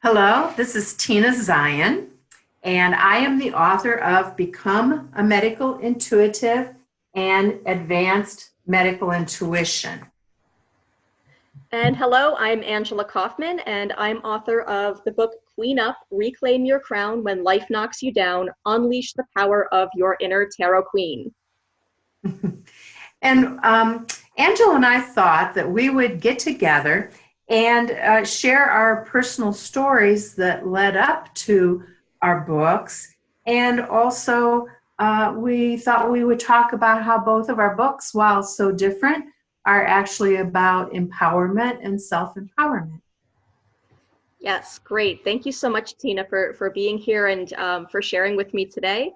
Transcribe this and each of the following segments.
Hello, this is Tina Zion, and I am the author of Become a Medical Intuitive and Advanced Medical Intuition. And hello, I'm Angela Kaufman, and I'm author of the book Queen Up, Reclaim Your Crown When Life Knocks You Down, Unleash the Power of Your Inner Tarot Queen. And Angela and I thought that we would get together and share our personal stories that led up to our books. And also, we thought we would talk about how both of our books, while so different, are actually about empowerment and self-empowerment. Yes, great. Thank you so much, Tina, for being here and for sharing with me today.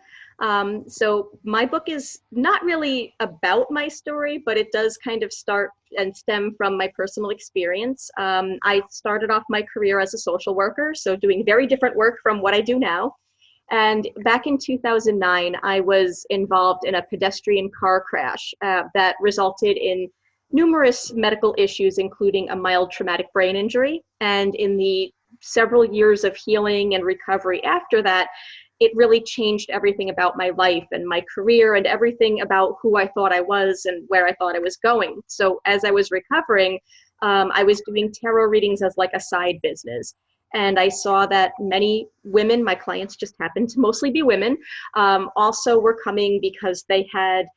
So my book is not really about my story, but it does kind of start and stem from my personal experience. I started off my career as a social worker, so doing very different work from what I do now. And back in 2009, I was involved in a pedestrian car crash that resulted in numerous medical issues, including a mild traumatic brain injury. And in the several years of healing and recovery after that, it really changed everything about my life and my career and everything about who I thought I was and where I thought I was going. So as I was recovering, I was doing tarot readings as like a side business. And I saw that many women, my clients just happened to mostly be women, also were coming because they had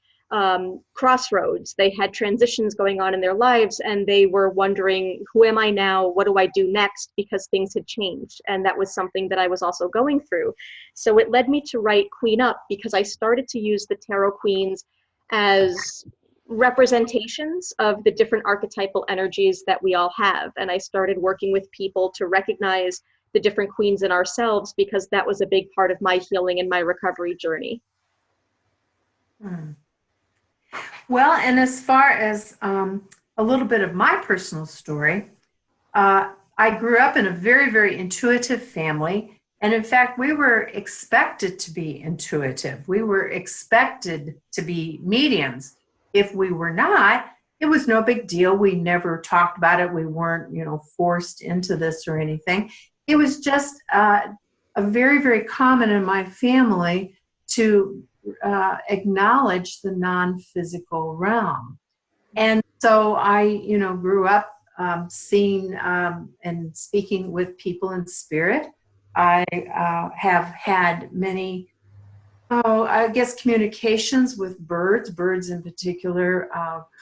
crossroads. They had transitions going on in their lives, and they were wondering, who am I now? What do I do next? Because things had changed. And that was something that I was also going through. So it led me to write Queen Up, because I started to use the tarot queens as representations of the different archetypal energies that we all have. And I started working with people to recognize the different queens in ourselves, because that was a big part of my healing and my recovery journey. Hmm. Well, and as far as a little bit of my personal story, I grew up in a very, very intuitive family. And in fact, we were expected to be intuitive. We were expected to be mediums. If we were not, it was no big deal. We never talked about it. We weren't, forced into this or anything. It was just a very, very common in my family to acknowledge the non-physical realm. And so I, grew up seeing and speaking with people in spirit. I have had many, I guess, communications with birds. Birds in particular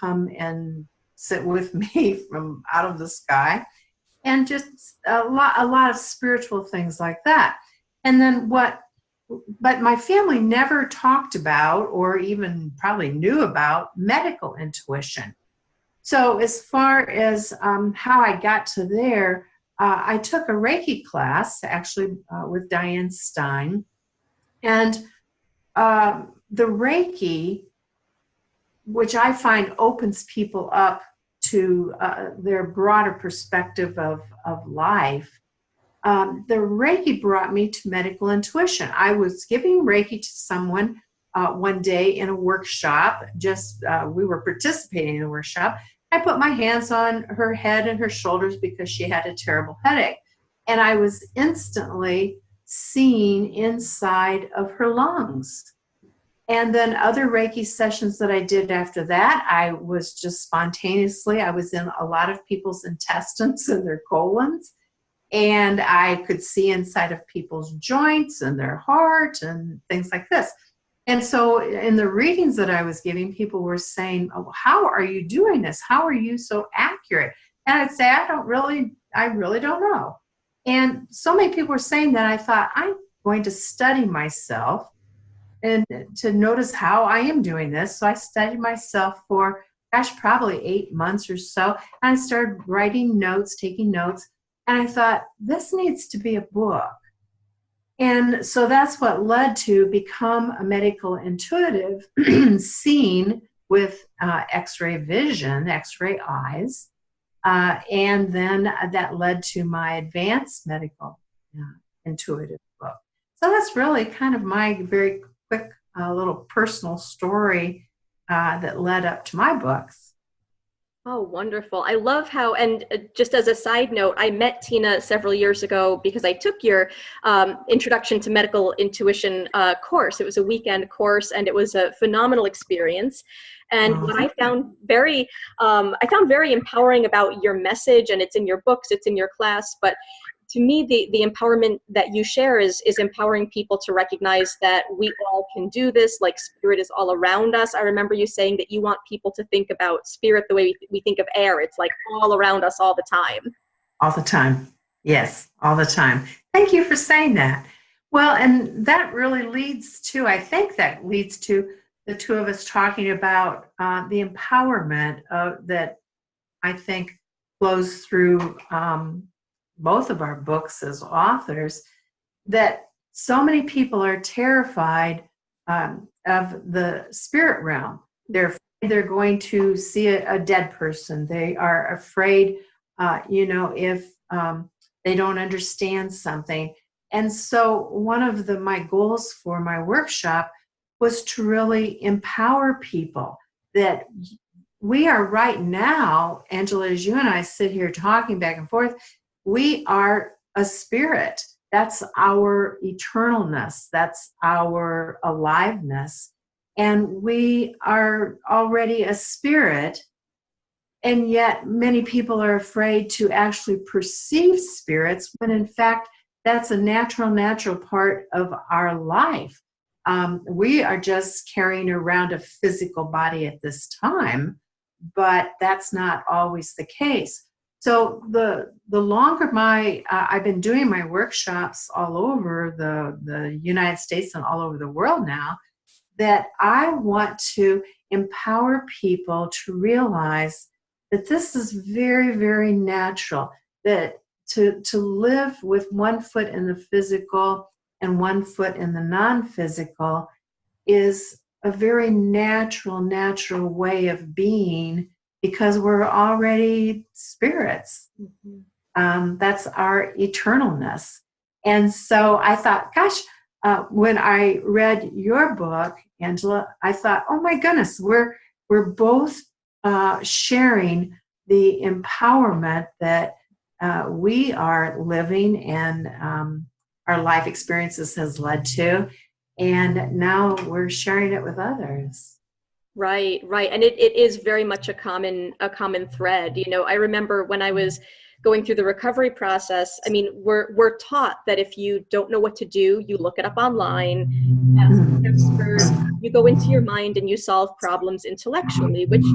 come and sit with me from out of the sky, and just a lot of spiritual things like that. And then but my family never talked about or even probably knew about medical intuition. So as far as how I got to there, I took a Reiki class actually with Diane Stein. And the Reiki, which I find opens people up to their broader perspective of life, the Reiki brought me to medical intuition. I was giving Reiki to someone one day in a workshop. We were participating in a workshop. I put my hands on her head and her shoulders because she had a terrible headache. And I was instantly seeing inside of her lungs. And then other Reiki sessions that I did after that, I was just spontaneously, I was in a lot of people's intestines and their colons. And I could see inside of people's joints and their heart and things like this. And so in the readings that I was giving, people were saying, "Oh, how are you doing this? How are you so accurate?" And I'd say, I really don't know. And so many people were saying that, I thought, I'm going to study myself and to notice how I am doing this. So I studied myself for, probably 8 months or so. And I started writing notes, taking notes. And I thought, this needs to be a book. And so that's what led to Become a Medical Intuitive, seen with X-ray vision, X-ray eyes. And then that led to my Advanced Medical Intuitive book. So that's really kind of my very quick little personal story that led up to my books. Oh, wonderful. I love how, and just as a side note, I met Tina several years ago because I took your Introduction to Medical Intuition course. It was a weekend course and it was a phenomenal experience. And what I found very empowering about your message, and it's in your books, it's in your class, but to me, the empowerment that you share is empowering people to recognize that we all can do this, like spirit is all around us. I remember you saying that you want people to think about spirit the way we think of air. It's like all around us all the time. All the time. Yes, all the time. Thank you for saying that. Well, and that really leads to, I think that leads to the two of us talking about the empowerment that I think flows through both of our books as authors, that so many people are terrified of the spirit realm. They're afraid they're going to see a dead person. They are afraid, if they don't understand something. And so one of my goals for my workshop was to really empower people that we are right now, Angela, as you and I sit here talking back and forth, we are a spirit. That's our eternalness. That's our aliveness. And we are already a spirit. And yet many people are afraid to actually perceive spirits when in fact, that's a natural part of our life. We are just carrying around a physical body at this time, but that's not always the case. So the longer I've been doing my workshops all over the United States and all over the world now, that I want to empower people to realize that this is very, very natural, that to live with one foot in the physical and one foot in the non-physical is a very natural way of being because we're already spirits. That's our eternalness. And so I thought, gosh, when I read your book, Angela, I thought, oh my goodness, we're both sharing the empowerment that we are living and our life experiences has led to. And now we're sharing it with others. Right, right. And it is very much a common thread. You know, I remember when I was going through the recovery process, I mean, we're taught that if you don't know what to do, you look it up online, you ask an expert, you go into your mind and you solve problems intellectually, which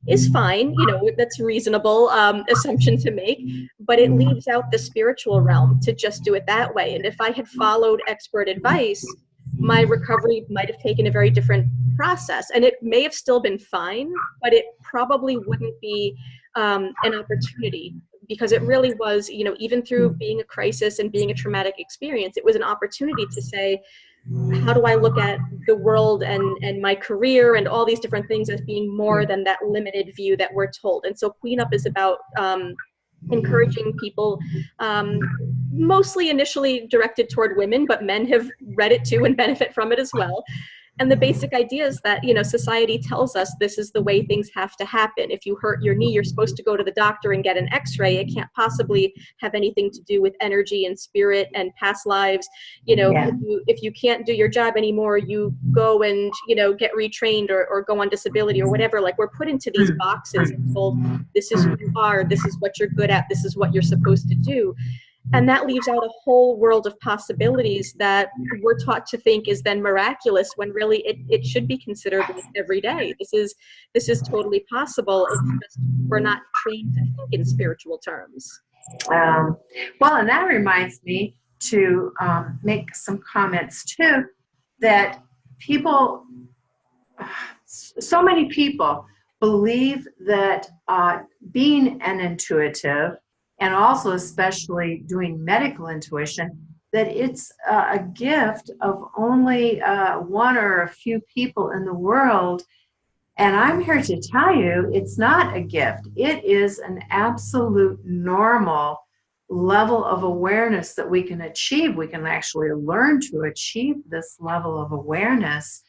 is fine, you know, that's a reasonable assumption to make, but it leaves out the spiritual realm to just do it that way. And if I had followed expert advice, my recovery might have taken a very different process, and it may have still been fine, but it probably wouldn't be an opportunity, because it really was, you know, even through being a crisis and being a traumatic experience, it was an opportunity to say, how do I look at the world and my career and all these different things as being more than that limited view that we're told. And so Clean Up is about encouraging people, mostly initially directed toward women, but men have read it too and benefit from it as well. And the basic idea is that, you know, society tells us this is the way things have to happen. If you hurt your knee, you're supposed to go to the doctor and get an x-ray. It can't possibly have anything to do with energy and spirit and past lives. You know, Yeah. if you can't do your job anymore, you go and, you know, get retrained or go on disability or whatever. Like, we're put into these boxes and told, this is who you are, this is what you're good at, this is what you're supposed to do. And that leaves out a whole world of possibilities that we're taught to think is then miraculous, when really it should be considered like every day. This is totally possible. It's just we're not trained to think in spiritual terms. Um, well, and that reminds me to make some comments too, that people, so many people believe that being an intuitive, and also especially doing medical intuition, that it's a gift of only one or a few people in the world. And I'm here to tell you, it's not a gift. It is an absolute normal level of awareness that we can achieve. We can actually learn to achieve this level of awareness.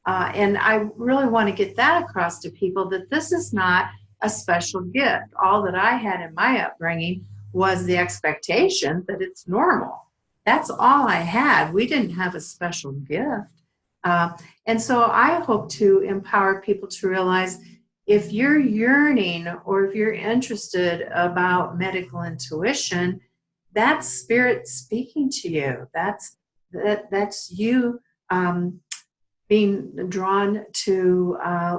And I really want to get that across to people, that this is not a special gift. All that I had in my upbringing was the expectation that it's normal. That's all I had. We didn't have a special gift. Uh, and so I hope to empower people to realize if you're yearning or if you're interested about medical intuition, that's spirit speaking to you. That's you being drawn to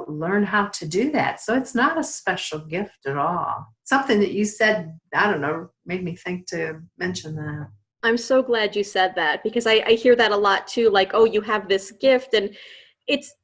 learn how to do that. So it's not a special gift at all. Something that you said, I don't know, made me think to mention that. I'm so glad you said that because I hear that a lot too, like, oh, you have this gift. And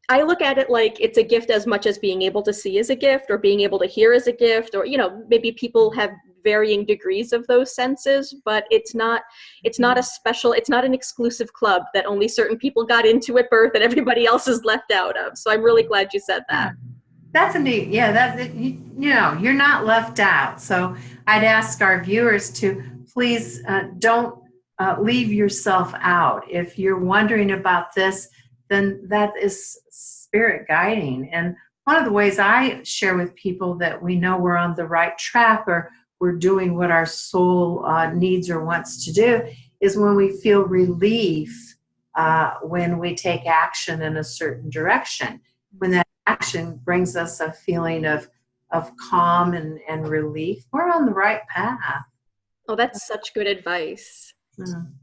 I look at it like it's a gift as much as being able to see is a gift or being able to hear is a gift, or, maybe people have varying degrees of those senses, but it's not it's not an exclusive club that only certain people got into at birth and everybody else is left out of. So I'm really glad you said that. Yeah. That's a neat, yeah, you're not left out. So I'd ask our viewers to please don't leave yourself out. If you're wondering about this, then that is spirit guiding. And one of the ways I share with people that we know we're on the right track or we're doing what our soul needs or wants to do is when we feel relief when we take action in a certain direction. When that action brings us a feeling of calm and relief, we're on the right path. Oh, that's such good advice.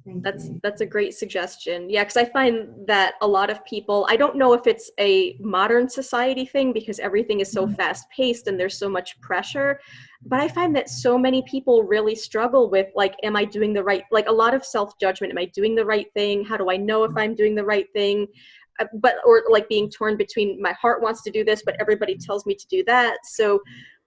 Thank That's you. that's a great suggestion. Yeah, because I find that a lot of people, I don't know if it's a modern society thing because everything is so fast paced and there's so much pressure, but I find that so many people really struggle with like, am I doing the right, like a lot of self-judgment. Am I doing the right thing? How do I know if I'm doing the right thing? Or like being torn between my heart wants to do this, but everybody tells me to do that. So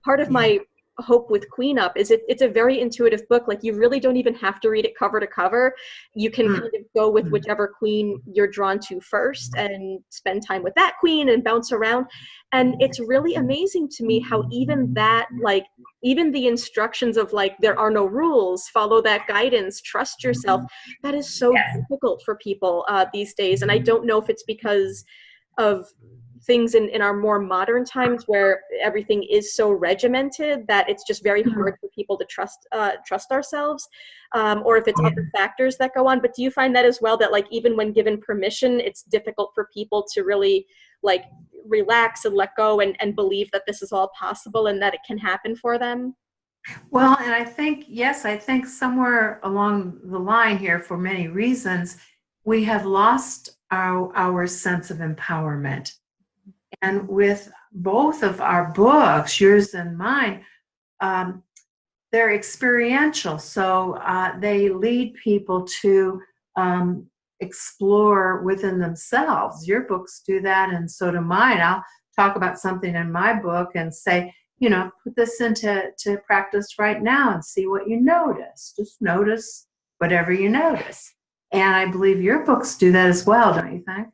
part of Yeah. my hope with Queen Up is it's a very intuitive book. Like you really don't even have to read it cover to cover. You can kind of go with whichever queen you're drawn to first and spend time with that queen and bounce around. And it's really amazing to me how even that, like even the instructions of like there are no rules, follow that guidance, trust yourself, that is so Yes. difficult for people these days. And I don't know if it's because of things in our more modern times where everything is so regimented that it's just very hard for people to trust ourselves, or if it's Yeah. other factors that go on. But do you find that as well, that like even when given permission, it's difficult for people to really like relax and let go and believe that this is all possible and that it can happen for them? Well, and I think, yes, I think somewhere along the line here, for many reasons, we have lost our sense of empowerment. And with both of our books, yours and mine, um, they're experiential. So they lead people to explore within themselves. Your books do that, and so do mine. I'll talk about something in my book and say, put this into practice right now and see what you notice. Just notice whatever you notice. And I believe your books do that as well, don't you think?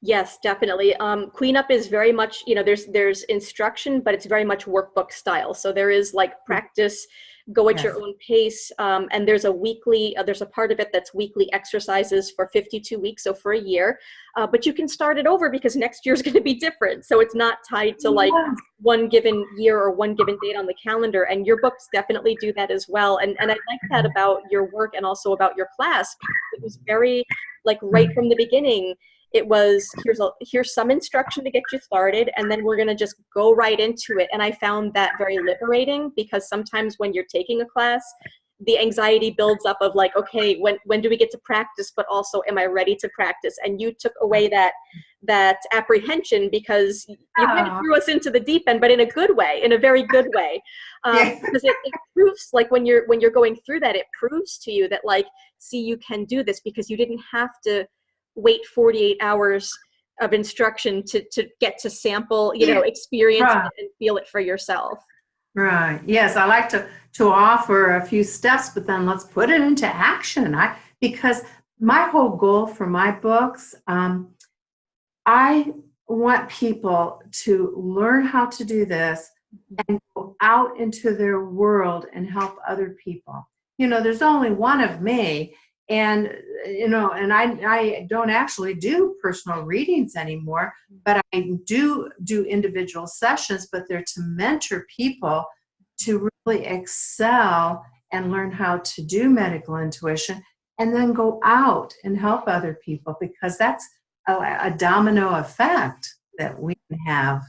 Yes, definitely. Queen Up is very much, there's instruction, but it's very much workbook style. So there is like practice, go at your Yes. own pace, and there's there's a part of it that's weekly exercises for 52 weeks, so for a year. But you can start it over because next year's going to be different. So it's not tied to like Yeah. one given year or one given date on the calendar. And your books definitely do that as well. And I like that about your work and also about your class. It was very like right from the beginning. It was here's some instruction to get you started, and then we're going to just go right into it. And I found that very liberating because sometimes when you're taking a class, the anxiety builds up of like, okay, when do we get to practice, but also am I ready to practice? And you took away that apprehension because you kind of Oh, threw us into the deep end, but in a good way, in a very good way. yeah. Because it proves, like when you're going through that, it proves to you that like, see, you can do this because you didn't have to wait 48 hours of instruction to get to sample, Yeah. experience Right. it and feel it for yourself. Right. Yes, I like to offer a few steps, but then let's put it into action. Because my whole goal for my books, I want people to learn how to do this and go out into their world and help other people. There's only one of me, And and I don't actually do personal readings anymore, but I do individual sessions, but they're to mentor people to really excel and learn how to do medical intuition, and then go out and help other people, because that's a domino effect that we can have.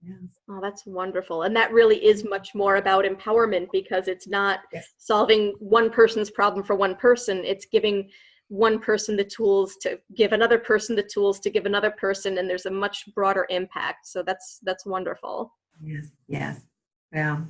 Yeah. Oh, that's wonderful. And that really is much more about empowerment, because it's not Yes. solving one person's problem for one person. It's giving one person the tools to give another person the tools to give another person, and there's a much broader impact. So that's wonderful. Yes. Yes. Yeah.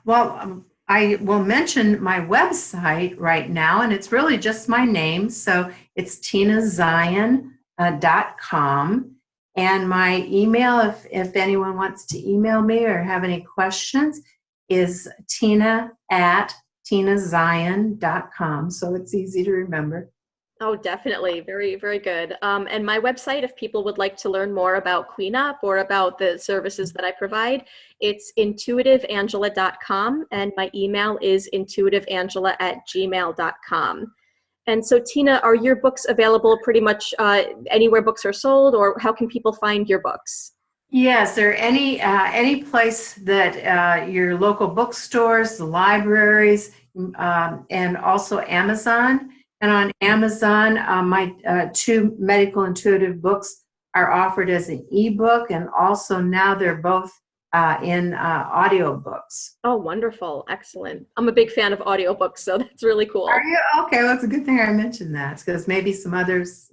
Well, I will mention my website right now, and it's really just my name. So it's tinazion.com. And my email, if anyone wants to email me or have any questions, is tina@tinazion.com. So it's easy to remember. Oh, definitely. Very, very good. And my website, if people would like to learn more about Queen Up or about the services that I provide, it's intuitiveangela.com. And my email is intuitiveangela@gmail.com. And so, Tina, are your books available pretty much anywhere books are sold, or how can people find your books? Yes, there any place that your local bookstores, the libraries, and also Amazon. And on Amazon, my two medical intuitive books are offered as an ebook, and also now they're both in audio books. Oh, wonderful. Excellent. I'm a big fan of audiobooks, so that's really Are cool. you okay? Well, it's a good thing I mentioned that, because maybe some others,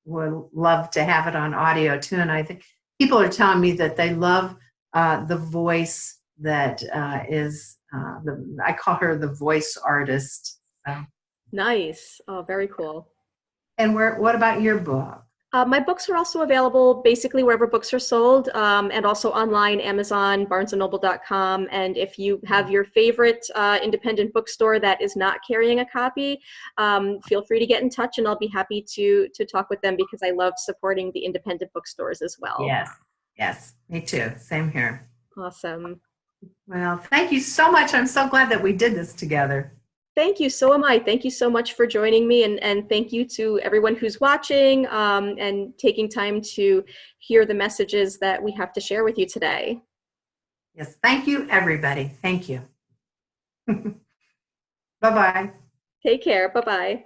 would love to have it on audio too. And I think people are telling me that they love the voice that is I call her the voice artist. So. Nice. Oh, very cool. And what about your book? My books are also available basically wherever books are sold, and also online, Amazon, barnesandnoble.com. And if you have your favorite independent bookstore that is not carrying a copy, feel free to get in touch, and I'll be happy to talk with them, because I love supporting the independent bookstores as well. Yes, yes, me too. Same here. Awesome. Well, thank you so much. I'm so glad that we did this together. Thank you. So am I. Thank you so much for joining me. And thank you to everyone who's watching, and taking time to hear the messages that we have to share with you today. Yes, thank you, everybody. Thank you. Bye-bye. Take care. Bye-bye.